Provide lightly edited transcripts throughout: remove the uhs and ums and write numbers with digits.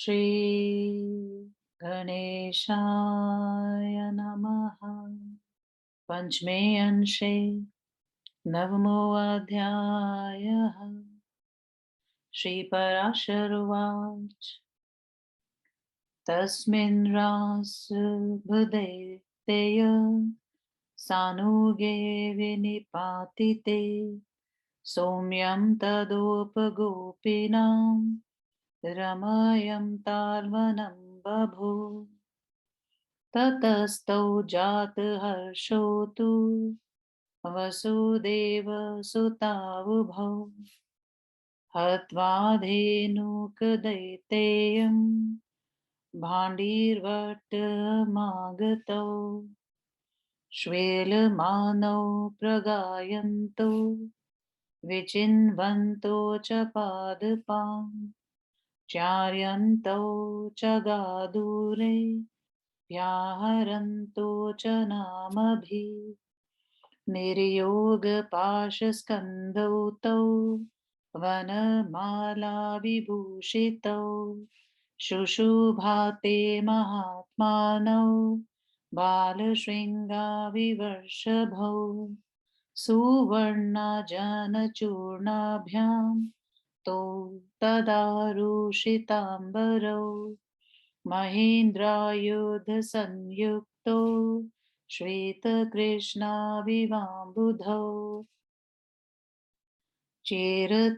श्री गणेशाय नमः। पंचमे अंशे नवमो अध्यायः। श्रीपराशर उवाच तस्मिन् रासभृदेतेय सानुगे विनिपातिते सौम्यं तदोपगोपिनां रमयं तार्वणं बभूव। ततस्तौ जातहर्षो तु वसुदेवसुतावुभौ हत्वा धेनुकदैतेयं भाण्डीर्भट्टमागतौ श्वेलमानौ प्रगायन्तौ विचिन्वन्तौ च पादपां चार्यन्तौ च गादूरे व्याहरन्तौ च नामभिः। निर्योगपाशस्कन्धौ तौ वनमालाविभूषितौ शुशुभाते महात्मानौ बालशृङ्गाविवर्षभौ सुवर्णाजनचूर्णाभ्यां तौ तदारुषिताम्बरौ महेन्द्रायुधसंयुक्तो श्वेतकृष्णाविवाम्बुधौ चेरतुलोकसिद्धाभिः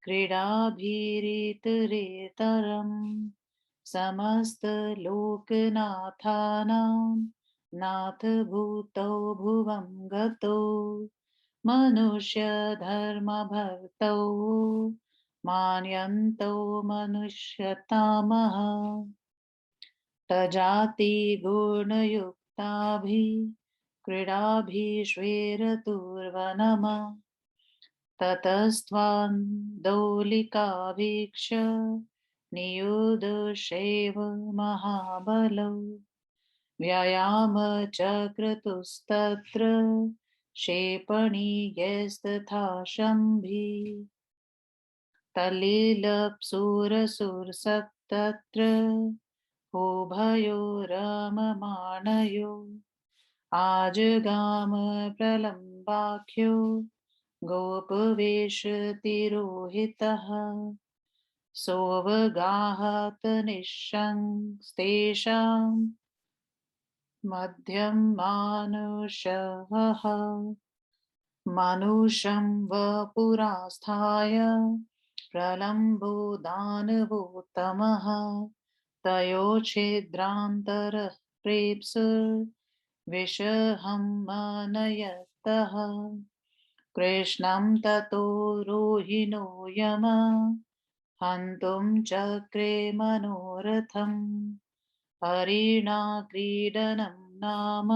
क्रीडाभिरितरेतरम् समस्तलोकनाथानां नाथभूतौ भुवं गतौ मनुष्यधर्मभक्तौ मान्यन्तौ मनुष्यतामः तजातिगुणयुक्ताभिः क्रीडाभिश्वेरतुर्वनमा ततस्त्वान्दौलिकाभीक्ष नियुदशैव महाबलौ व्यायामचक्रतुस्तत्र क्षेपणीयस्तथा शम्भिः तलीलप्सुरसुरसत्तत्र उभयो रममाणयो आजगाम प्रलम्बाख्यो गोपवेशतिरोहितः सोऽवगाहत निःशंस्तेषां मध्यं मानुषः मानुषं वपुरास्थाय प्रलम्बो दानवोत्तमः तयोच्छिद्रान्तरः प्रेप्सुर्विषहं मनयतः कृष्णं ततो रोहिणो यम हन्तुं चक्रे मनोरथम् हरिणा क्रीडनं नाम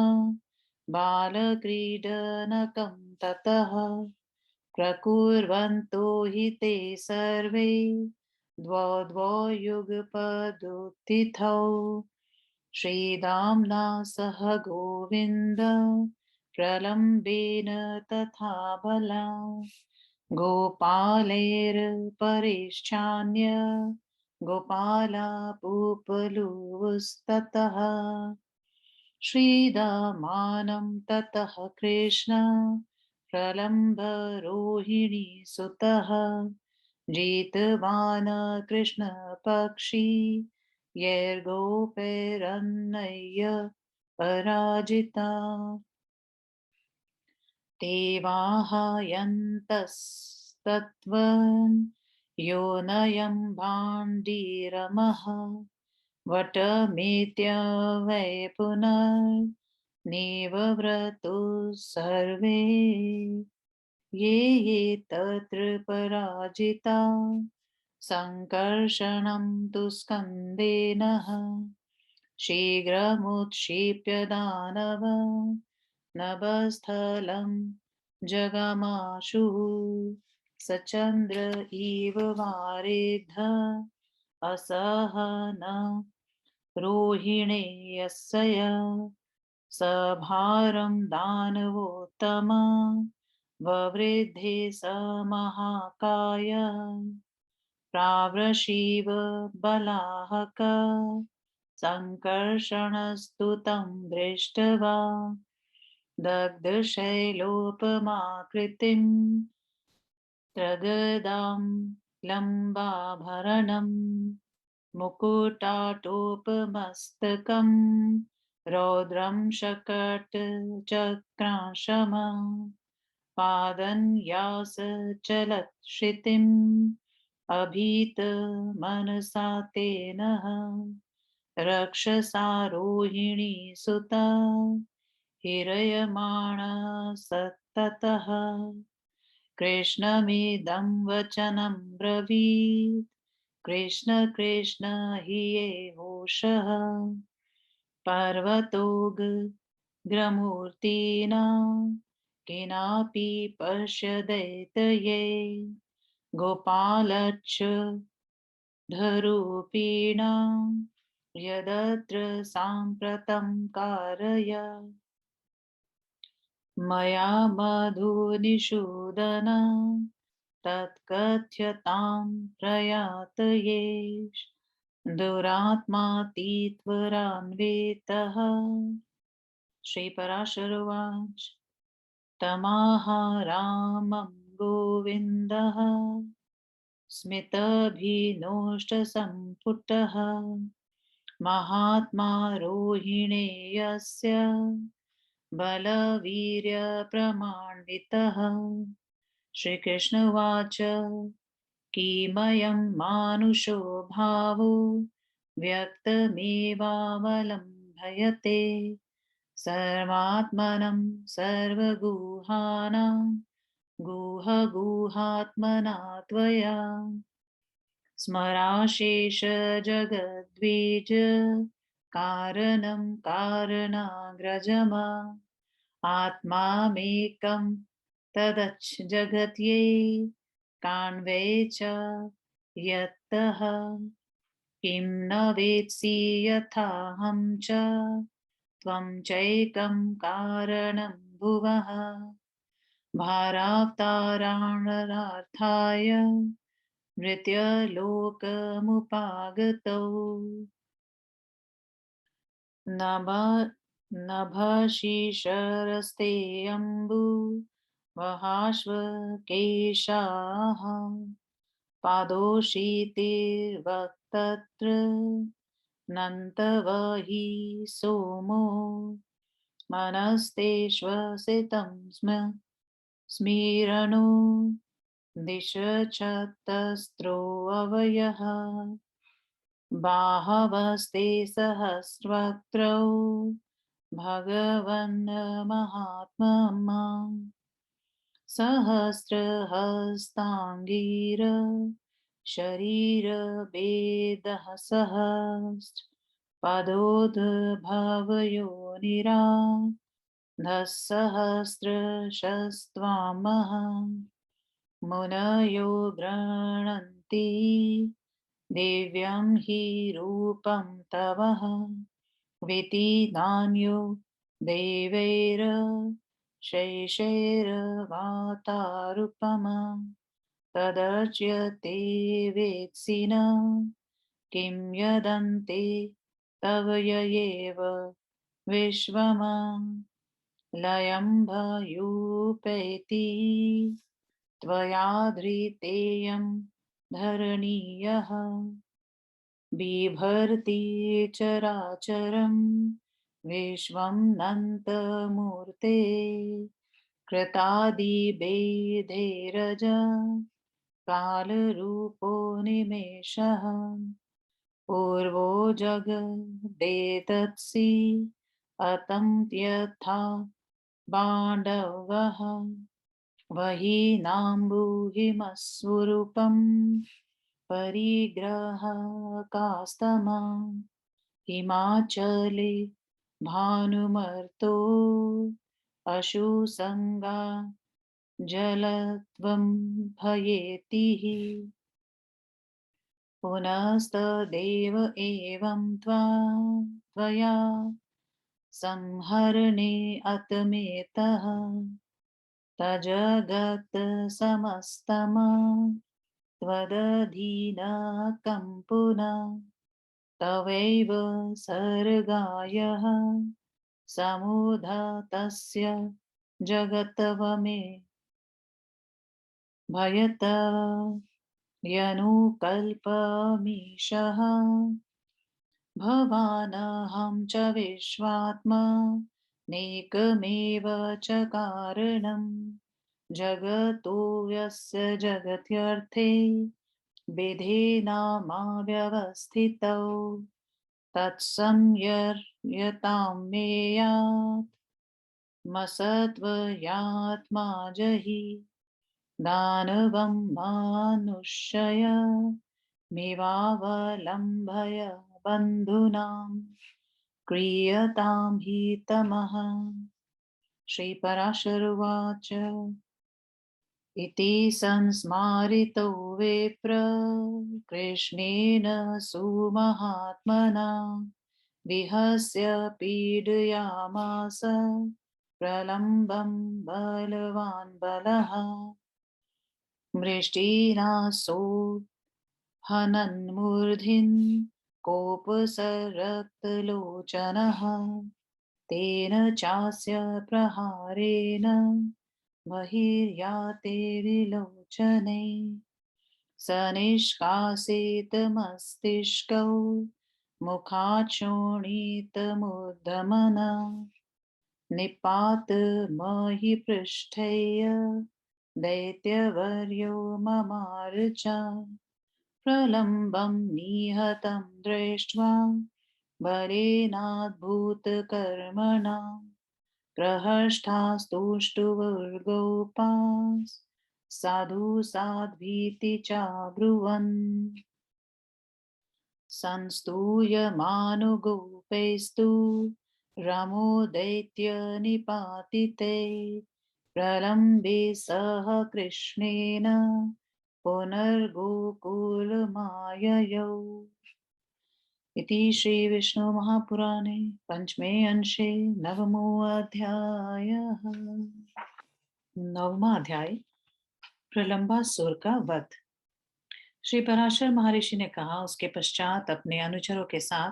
बालक्रीडनकं ततः प्रकुर्वन्तो हि ते सर्वे द्वौ द्वौ युगपदुत्थितौ श्रीदाम्ना सह गोविन्द प्रलम्बेन तथा बला गोपालैर्परेशान्य गोपाला पूपलुस्ततः श्रीदामानं ततः कृष्ण प्रलम्ब रोहिणी सुतः जितवान् कृष्ण पक्षी यैर्गोपैरन्नय्य पराजिता ते वाहयन्तस्तत्त्वं योनयं भाण्डीरमः वटमेत्य वै पुनर्निवव्रतुः सर्वे ये ये तत्र पराजिता सङ्कर्षणं तु स्कन्देनः शीघ्रमुत्क्षिप्य दानव नभस्थलं जगामाशुः सचन्द्र इव वारिध असहन रोहिणेयस्य सभारं दानवोत्तम ववृद्धे स महाकाय प्रावृषीव बलाहक सङ्कर्षणस्तु तं दृष्ट्वा दग्धशैलोपमाकृतिं त्रगदां लम्बाभरणं मुकुटाटोपमस्तकं रौद्रं शकटचक्रांशम पादन्यासचलत्क्षितिम् अभीतमनसा तेन रक्षसारोहिणी सुता हिरयमाणा सत्ततः कृष्णमिदं वचनं ब्रवीत् कृष्ण कृष्ण हि ये घोषः पर्वतोग्रमूर्तिना केनापि पश्यदैतये गोपालच्छधरूपिणा यदत्र साम्प्रतं कारय मया मधुनिषूदन तत्कथ्यतां प्रयातयेष दुरात्मातीत्वरान्वितः श्रीपराशरुवाच तमाहारामं गोविन्दः स्मितभिनोष्टसम्पुटः महात्मा रोहिणेयस्य बलवीर्यप्रमाण्डितः श्रीकृष्णवाच किमयं मानुषो भावो व्यक्तमेवावलम्भयते सर्वात्मनं सर्वगुहानां गुहगुहात्मना त्वया स्मराशेष जगद्वीज कारणं कारणाग्रजमा आत्मामेकं तदच्च जगत्यै काण्वे च यत्तः किं न वेत्सि यथाहं च त्वं चैकं कारणं भुवः भारावतारणार्थाय मृत्युलोकमुपागतौ नभशिशरस्ते अम्बु वहाश्वकेशाः पादोषितिर्वक्तत्र नन्तवहि सोमो मनस्ते श्वसितं स्मीरणो दिशचतस्रोऽवयः बाहवस्ते सहस्रवक्त्रौ भगवन् महात्मा सहस्रहस्ताङ्गीर शरीरभेदः सहस्र पदोद्भवयोनिरा धःसहस्रशस्त्वामः मुनयो गृह्णन्ति दिव्यं हि रूपं तव विधिनान्यो देवैरशेषैर्वातारुपमा तदर्च्यते वेत्सि न किं यदन्ते तव ययेव विश्वमा लयं भयूपैति त्वया धृतेयं धरणीयः बिभर्ति चराचरं विश्वं नन्तमूर्ते कृतादिभेदैरज कालरूपो निमेषः पूर्वो जगदेतत्सि अतं यथा बाण्डवः वह्निनाम्बुहिमस्वरूपं परिग्रहकास्तमा हिमाचले भानुमर्तो अशुसङ्गा जलत्वं भयेतिः पुनस्तदेव एवं त्वया संहरणे अतमेतः तजगत् समस्तमा त्वदधीनः कम्पुना तवैव सर्गायः समुद्धतस्य जगतवमे भयतः यनुकल्पमीशः भवानहं च विश्वात्मा नेकमेव च कारणं जगतो यस्य जगत्यर्थे विधेनामाव्यवस्थितौ तत्संयर्यतां मेयात् मसत्वयात्मा जहि दानवं मानुष्य मेवावलम्भय बन्धूनां क्रियतां हि तमः। श्रीपराशरुवाच इति संस्मारितो विप्र कृष्णेन सुमहात्मना विहस्य पीडयामास प्रलम्बं बलवान् बलः मृष्टिनासो हनन्मूर्ध्नि कोपसरक्तलोचनः तेन चास्य प्रहारेण बहिर्याते विलोचने स निष्कासित मस्तिष्कौ मुखात् शोणितमुद्धमना निपात महि पृष्ठेय दैत्यवर्यो ममार्च प्रलम्बं निहतं दृष्ट्वा बलेनाद्भुतकर्मणा प्रहष्टास्तुष्टुवर्गोपास् साधु साध्वीति चाब्रुवन् संस्तूयमानुगोपैस्तु रमो दैत्यनिपातिते प्रलम्बे सह कृष्णेन पुनर्गोकुलमाययौ इति श्री विष्णु महापुराणे पंचमे अंशे नवमो अध्यायः। नवमा अध्याय प्रलंबासुर का वध। श्री पराशर महर्षि ने कहा, उसके पश्चात अपने अनुचरों के साथ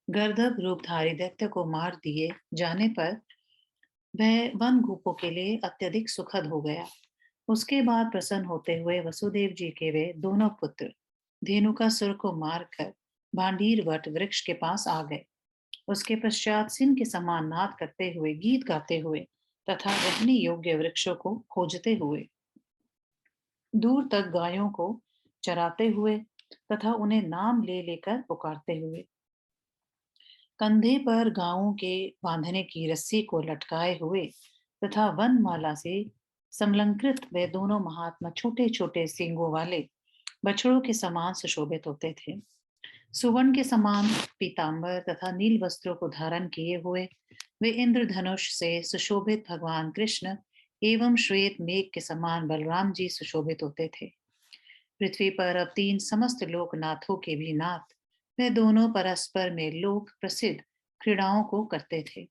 गर्दभ रूपधारी दैत्य को मार दिए जाने पर वह वन गोपों के लिए अत्यधिक सुखद हो गया। उसके बाद प्रसन्न होते हुए वसुदेव जी के वे दोनों पुत्र धेनुकासुर को मारकर भांडीर वट वृक्ष के पास आ गए। उसके पश्चात सिंह के समान नाद करते हुए, गीत गाते हुए तथा रहने योग्य वृक्षों को खोजते हुए, दूर तक गायों को चराते हुए तथा उन्हें नाम ले लेकर पुकारते हुए, कंधे पर गायों के बांधने की रस्सी को लटकाए हुए तथा वनमाला से संलंकृत वे दोनों महात्मा छोटे छोटे सींगों वाले बछड़ों के समान सुशोभित होते थे। सुवर्ण के समान पीतांबर तथा नील वस्त्रों को धारण किए हुए वे इंद्रधनुष से सुशोभित भगवान कृष्ण एवं श्वेत मेघ के समान बलराम जी सुशोभित होते थे। पृथ्वी पर अब तीन समस्त लोकनाथों के भी नाथ वे दोनों परस्पर में लोक प्रसिद्ध क्रीड़ाओं को करते थे।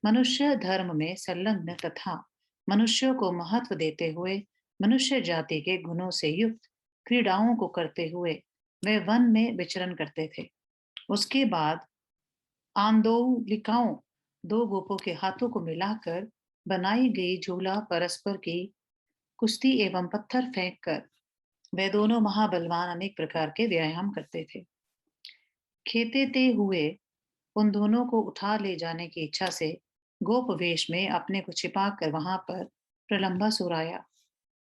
मनुष्य धर्म में संलग्न तथा मनुष्यों को महत्व देते हुए मनुष्य जाति के गुणों से युक्त क्रीड़ाओं को करते हुए वे वन में विचरण करते थे। उसके बाद आंदोलिकाओं दो गोपों के हाथों को मिलाकर बनाई गई झूला परस्पर की कुश्ती एवं पत्थर फेंक कर वे दोनों महाबलवान अनेक प्रकार के व्यायाम करते थे। खेतेते हुए उन दोनों को उठा ले जाने की इच्छा से गोप वेश में अपने को छिपा कर वहां पर प्रलंबासुर आया।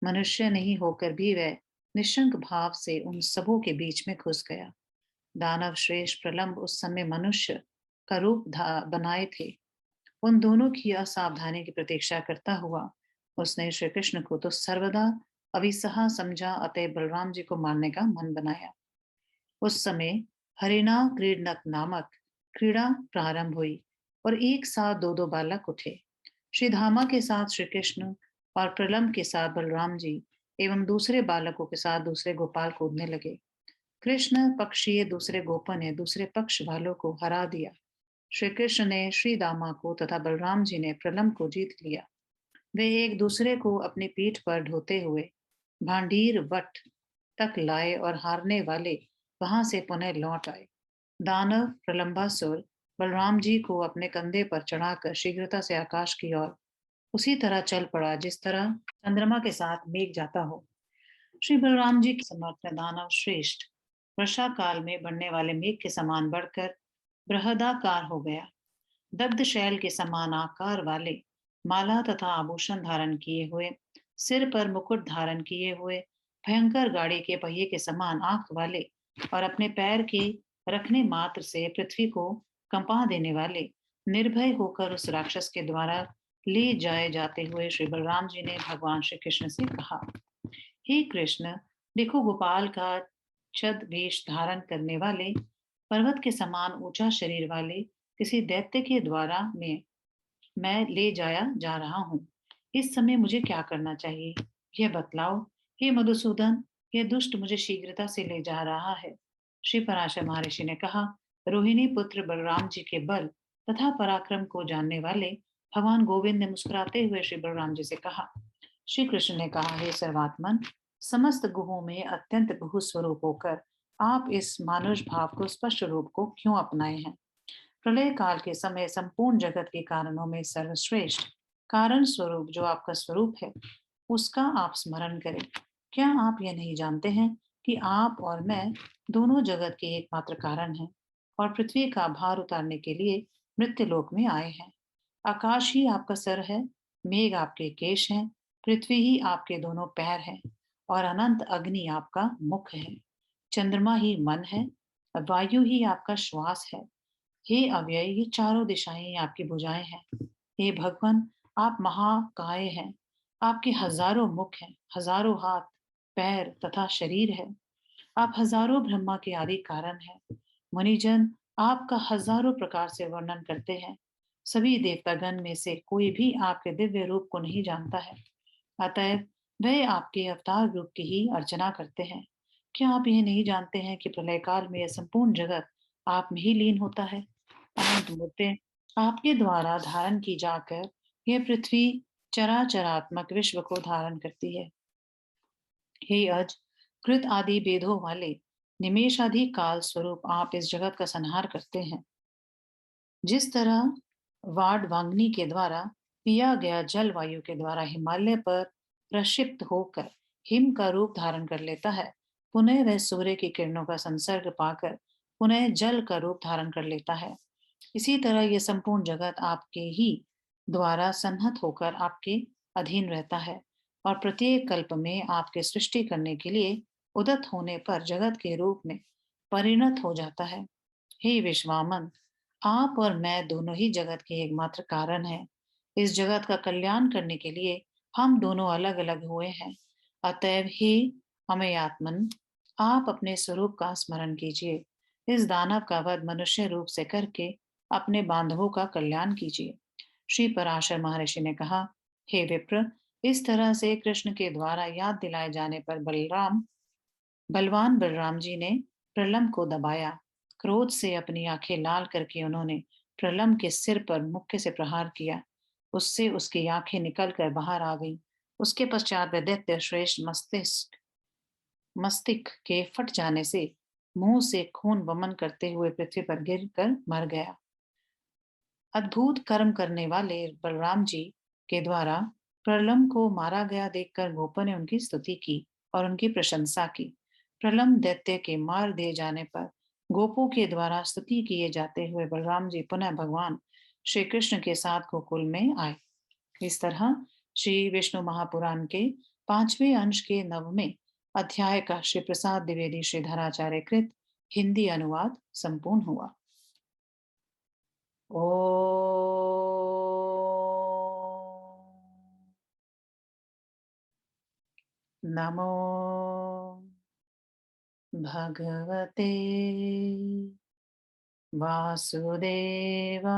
मनुष्य नहीं होकर भी वह निशंक भाव से उन सबों के बीच में घुस गया। दानव श्रेष्ठ प्रलंब उस समय मनुष्य का रूप बनाए थे। उन दोनों की असावधानी की प्रतीक्षा करता हुआ उसने श्री कृष्ण को तो सर्वदा अभिसहा समझा, अतः बलराम जी को मारने का मन बनाया। उस समय हरिणा क्रीडनक नामक क्रीड़ा प्रारंभ हुई और एक साथ दो दो बालक उठे। श्री धामा के साथ श्री कृष्ण और प्रलंब के साथ बलराम जी एवं दूसरे बालकों के साथ दूसरे गोपाल कूदने लगे। कृष्ण पक्षीय दूसरे गोपों ने दूसरे पक्ष वालों को हरा दिया। श्री कृष्ण ने श्री दामा को तथा बलराम जी ने प्रलंब को जीत लिया। वे एक दूसरे को अपनी पीठ पर ढोते हुए भांडीर वट तक लाए और हारने वाले वहां से पुनः लौट आए। दानव प्रलंबासुर बलराम जी को अपने कंधे पर चढ़ाकर शीघ्रता से आकाश की ओर उसी तरह चल पड़ा जिस तरह चंद्रमा के साथ मेघ जाता हो। श्री बलराम जी के समर्थ दानव श्रेष्ठ वर्षा काल में बढ़ने वाले मेघ के समान बढ़कर बृहदाकार हो गया। दग्ध शैल के समान आकार वाले, माला तथा आभूषण धारण किए हुए, सिर पर मुकुट धारण किए हुए, भयंकर गाड़ी के पहिए के समान आंख वाले और अपने पैर के रखने मात्र से पृथ्वी को कंपा देने वाले, निर्भय होकर उस राक्षस के द्वारा ले जाए जाते हुए श्री बलराम जी ने भगवान श्री कृष्ण से कहा, हे कृष्ण, देखो गोपाल का छद वेश धारण करने वाले, पर्वत के समान ऊंचा शरीर वाले किसी दैत्य के द्वारा मैं ले जाया जा रहा हूँ। इस समय मुझे क्या करना चाहिए, यह बतलाओ। हे मधुसूदन, यह दुष्ट मुझे शीघ्रता से ले जा रहा है। श्री पराशर महर्षि ने कहा, रोहिणी पुत्र बलराम जी के बल तथा पराक्रम को जानने वाले भगवान गोविंद ने मुस्कुराते हुए श्री बलराम जी से कहा। श्री कृष्ण ने कहा, हे सर्वात्मन, समस्त गुहों में अत्यंत बहु स्वरूप होकर आप इस मानुष भाव को स्पष्ट रूप को क्यों अपनाए हैं। प्रलय काल के समय संपूर्ण जगत के कारणों में सर्वश्रेष्ठ कारण स्वरूप जो आपका स्वरूप है, उसका आप स्मरण करें। क्या आप यह नहीं जानते हैं कि आप और मैं दोनों जगत के एकमात्र कारण हैं और पृथ्वी का भार उतारने के लिए मृत्युलोक में आए हैं। आकाश ही आपका सर है, मेघ आपके केश हैं, पृथ्वी ही आपके दोनों पैर हैं और अनंत अग्नि आपका मुख है। चंद्रमा ही मन है, वायु ही आपका श्वास है। हे अव्यय, ये चारों दिशाएं आपकी भुजाएं हैं। हे भगवान, आप महाकाय हैं। आपके हजारों मुख हैं, हजारों हाथ, पैर तथा शरीर है। आप हजारों ब्रह्मा के आदि कारण हैं। मुनिजन आपका हजारों प्रकार से वर्णन करते हैं। सभी देवतागण में से कोई भी आपके दिव्य रूप को नहीं जानता है। अतएव वे आपके अवतार रूप की ही अर्चना करते हैं। क्या आप यह नहीं जानते हैं कि प्रलय काल में यह संपूर्ण जगत आप में ही लीन होता है। अनंत मूर्तें आपके द्वारा धारण की जाकर यह पृथ्वी चराचरात्मक विश्व को धारण करती है। हे अज, कृत आदि वेदों वाले निमेशाधि काल स्वरूप आप इस जगत का संहार करते हैं। जिस तरह वाडवांगनी के द्वारा पिया गया जल वायु के द्वारा हिमालय पर प्रक्षिप्त होकर हिम का रूप धारण कर लेता है, पुनः वह सूर्य की किरणों का संसर्ग पाकर पुनः जल का रूप धारण कर लेता है। इसी तरह यह संपूर्ण जगत आपके ही द्वारा संहत होकर आपके अधीन रहता है और प्रत्येक कल्प में आपके सृष्टि करने के लिए उदत होने पर जगत के रूप में परिणत हो जाता है। हे विश्वामन, आप और मैं दोनों ही जगत के एकमात्र कारण हैं। इस जगत का कल्याण करने के लिए हम दोनों अलग अलग हुए हैं। अतएव हे हमें आत्मन, आप अपने स्वरूप का स्मरण कीजिए। इस दानव का वध मनुष्य रूप से करके अपने बांधवों का कल्याण कीजिए। श्री पराशर महर्षि ने कहा, हे विप्र, इस तरह से कृष्ण के द्वारा याद दिलाए जाने पर बलवान बलराम जी ने प्रलंब को दबाया। क्रोध से अपनी आंखें लाल करके उन्होंने प्रलंब के सिर पर मुक्के से प्रहार किया। उससे उसकी आंखें निकलकर बाहर आ गईं। उसके पश्चात वह दैत्य श्रेष्ठ मस्तिष्क के फट जाने से मुंह से खून वमन करते हुए पृथ्वी पर गिर कर मर गया। अद्भुत कर्म करने वाले बलराम जी के द्वारा प्रलंब को मारा गया देखकर गोपों ने उनकी स्तुति की और उनकी प्रशंसा की। प्रलंब दैत्य के मार दिए जाने पर गोपों के द्वारा स्तुति किए जाते हुए बलराम जी पुनः भगवान श्री कृष्ण के साथ गोकुल में आए। इस तरह श्री विष्णु महापुराण के 5वें अंश के 9वें अध्याय का श्री प्रसाद द्विवेदी श्रीधराचार्य कृत हिंदी अनुवाद संपूर्ण हुआ। ओ नमो भगवते वासुदेवाय।